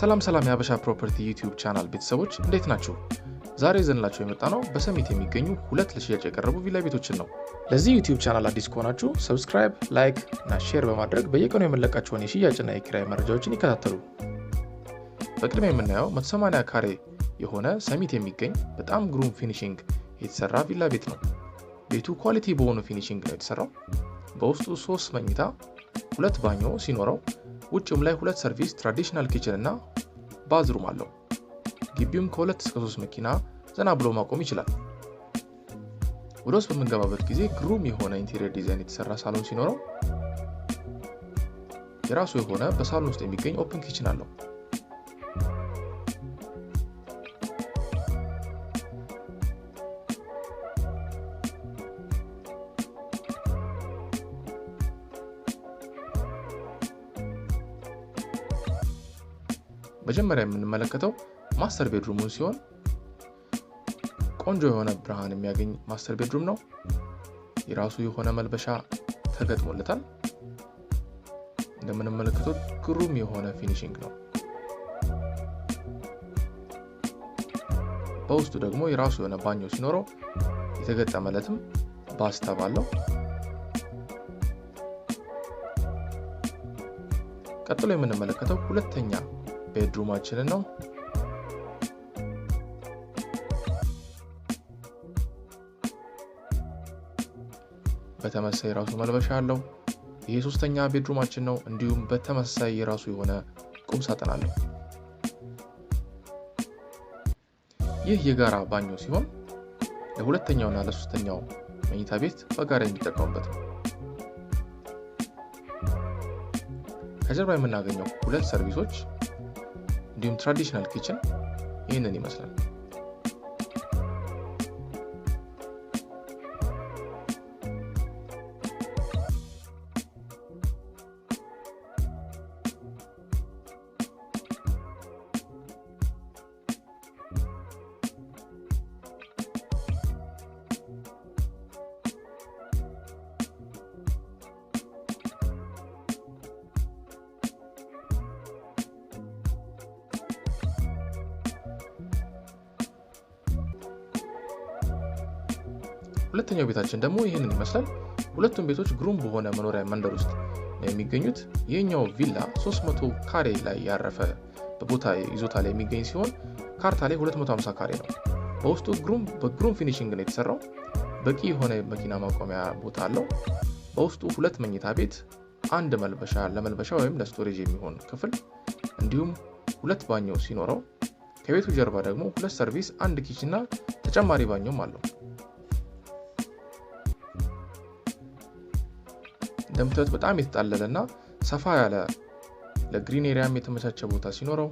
ሰላም ያበሻ ፕሮፐርቲ ዩቲዩብ ቻናል ቤተሰቦች እንዴት ናችሁ? ዛሬ ይዘንላችሁ የመጣነው በሰሚት የሚገኙ ሁለት ለሽያጭ የቀረቡ ቪላ ቤቶችን ነው። ለዚህ ዩቲዩብ ቻናል አዲስ ከሆናችሁ ሰብስክራይብ፣ ላይክ እና ሼር በማድረግ በየቀኑ የምንለቃቸውን የሽያጭና የኪራይ መረጃዎችን ይከታተሉ። በቅድሚያ የምናየው 180 ካሬ የሆነ ሰሚት የሚገኝ በጣም ግሩም ፊኒሺንግ የተሰራ ቪላ ቤት ነው። ቤቱ ኳሊቲ በሆኑ ፊኒሺንግ ነው የተሰራው። በውስጡ 3 መኝታ፣ 2 ባኞ ሲኖረው ውጭም ላይ 2 ሰርቪስ፣ ትራዲሽናል ኪችን እና ባዝሩም አለው። ግቢውም ከ2 እስከ 3 መኪና ዘና ብሎ ማቆም ይችላል። ወደ ውስጥ በምንገባበት ጊዜ ግሩም የሆነ ኢንቴሪየር ዲዛይን የተሰራ ሳሎን ሲኖረው የራሱ የሆነ በሳሎን ውስጥ የሚገኝ ኦፕን ኪችን አለው። መጀመሪያ የምንመለከተው ማስተር ቤድሩሙን ሲሆን ቆንጆ የሆነ ብርሃን የሚያገኝ ማስተር ቤድሩም ነው። የራሱ የሆነ መልበሻ ተገጥሞለታል። እንደምንመለከተው ግሩም የሆነ ፊኒሺንግ ነው። በውስጡ ደግሞ የራሱ የሆነ ባኞ ሲኖረው የተገጠመለትም ባስታብ አለው። ቀጥሎ የምንመለከተው ሁለተኛ ቤድሩማችንን ነው። በተመሳሳይ የራሱ መልበሻ አለው። ይሄ ሶስተኛ ቤድሩማችን ነው። እንዲሁም በተመሳሳይ የራሱ የሆነ ቁም ሳጥን አለው። ይህ የጋራ ባኞ ሲሆን ለሁለተኛውና ለሶስተኛው መኝታ ቤት በጋራ የሚጠቀሙበት ነው። ከጀርባ የምናገኘው 2 ሰርቪሶች እንዲሁም ትራዲሽናል ኪችን ይህንን ይመስላል። ሁለተኛው ቤታችን ደግሞ ይህንን ይመስላል። ሁለቱም ቤቶች ግሩም በሆነ መኖሪያ መንደር ውስጥ ነው የሚገኙት። ይህኛው ቪላ 300 ካሬ ላይ ያረፈ በቦታ ይዞታ ላይ የሚገኝ ሲሆን ካርታ ላይ 250 ካሬ ነው። በውስጡ በግሩም ፊኒሺንግ ነው የተሰራው። በቂ የሆነ መኪና ማቆሚያ ቦታ አለው። በውስጡ 2 መኝታ ቤት፣ 1 መልበሻ ለመልበሻ ወይም ለስቶሬጅ የሚሆን ክፍል እንዲሁም 2 ባኞ ሲኖረው ከቤቱ ጀርባ ደግሞ 2 ሰርቪስ፣ 1 ኪችን እና ተጨማሪ ባኞም አለው። እንደምታዩት በጣም የተጣለለና ሰፋ ያለ ለግሪን ኤሪያም የተመቻቸ ቦታ ሲኖረው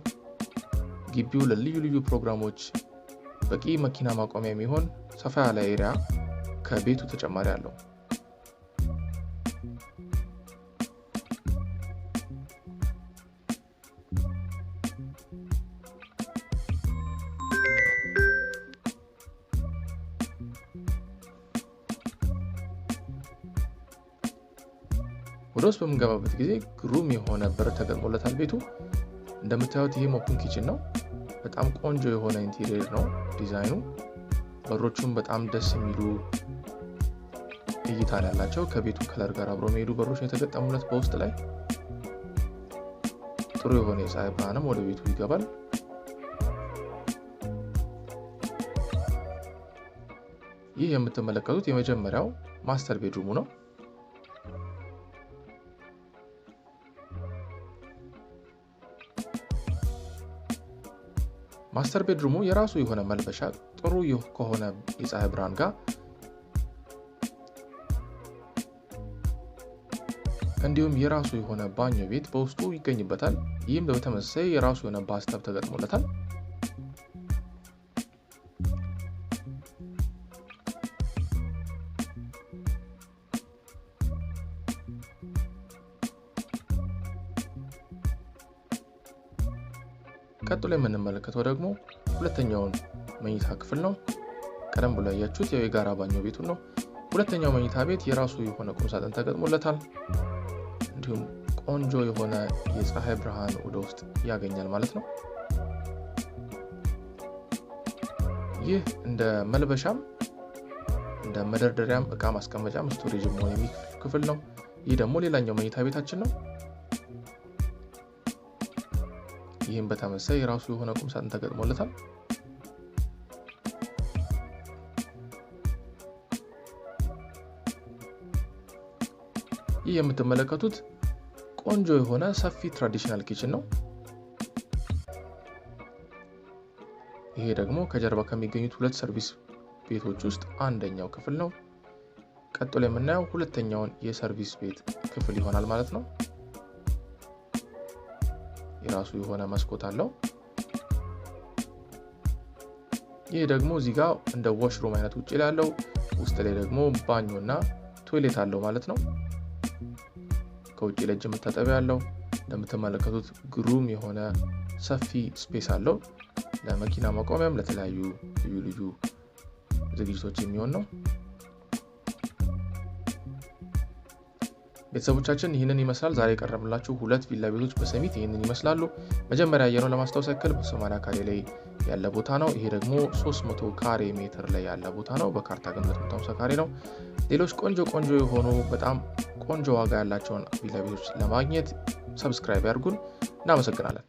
ግቢው ለልዩ ልዩ ፕሮግራሞች በቂ መኪና ማቆሚያ የሚሆን ሰፋ ያለ ኤሪያ ከቤቱ ተጨማሪ አለው። ወደ ውስጥ በምንገባበት ጊዜ ግሩም የሆነ በር ተገጥሞለታል ቤቱ። እንደምታዩት ይሄ ኦፕን ኪችን ነው። በጣም ቆንጆ የሆነ ኢንቴሪየር ነው ዲዛይኑ። በሮቹም በጣም ደስ የሚሉ እይታ ያላቸው ከቤቱ ከለር ጋር አብሮ የሚሄዱ በሮች የተገጠሙለት። በውስጥ ላይ ጥሩ የሆነ የፀሐይ ብርሃንም ወደ ቤቱ ይገባል። ይህ የምትመለከቱት የመጀመሪያው ማስተር ቤድሩሙ ነው። ማስተር ቤድሩሙ የራሱ የሆነ መልበሻ ጥሩ ከሆነ የፀሐይ ብርሃን ጋር እንዲሁም የራሱ የሆነ ባኞ ቤት በውስጡ ይገኝበታል። ይህም በተመሳሳይ የራሱ የሆነ ባስታብ ተገጥሞለታል። ቀጥሎ የምንመለከተው ደግሞ ሁለተኛውን መኝታ ክፍል ነው። ቀደም ብሎ ያያችሁት የጋራ ባኞ ቤቱ ነው። ሁለተኛው መኝታ ቤት የራሱ የሆነ ቁም ሳጥን ተገጥሞለታል። እንዲሁም ቆንጆ የሆነ የፀሐይ ብርሃን ወደ ውስጥ ያገኛል ማለት ነው። ይህ እንደ መልበሻም እንደ መደርደሪያም እቃ ማስቀመጫም ስቶሬጅ መሆን የሚችል ክፍል ነው። ይህ ደግሞ ሌላኛው መኝታ ቤታችን ነው። ይህም በተመሳሳይ የራሱ የሆነ ቁም ሳጥን ተገጥሞለታል። ይህ የምትመለከቱት ቆንጆ የሆነ ሰፊ ትራዲሽናል ኪችን ነው። ይሄ ደግሞ ከጀርባ ከሚገኙት ሁለት ሰርቪስ ቤቶች ውስጥ አንደኛው ክፍል ነው። ቀጥሎ የምናየው ሁለተኛውን የሰርቪስ ቤት ክፍል ይሆናል ማለት ነው። የራሱ የሆነ መስኮት አለው። ይህ ደግሞ እዚህ ጋር እንደ ዋሽሩም አይነት ውጪ ላይ ያለው፣ ውስጥ ላይ ደግሞ ባኞና ቶይሌት አለው ማለት ነው። ከውጪ ለእጅ መታጠቢያ አለው። እንደምትመለከቱት ግሩም የሆነ ሰፊ ስፔስ አለው። ለመኪና ማቆሚያም ለተለያዩ ልዩ ዝግጅቶች የሚሆን ነው። ቤተሰቦቻችን ይህንን ይመስላል። ዛሬ የቀረብላችሁ ሁለት ቪላ ቤቶች በሰሚት ይህንን ይመስላሉ። መጀመሪያ ያየነው ለማስታወስ ያክል በ80 ካሬ ላይ ያለ ቦታ ነው። ይሄ ደግሞ 300 ካሬ ሜትር ላይ ያለ ቦታ ነው። በካርታ ግን 250 ካሬ ነው። ሌሎች ቆንጆ የሆኑ በጣም ቆንጆ ዋጋ ያላቸውን ቪላ ቤቶች ለማግኘት ሰብስክራይብ ያድርጉን። እናመሰግናለን።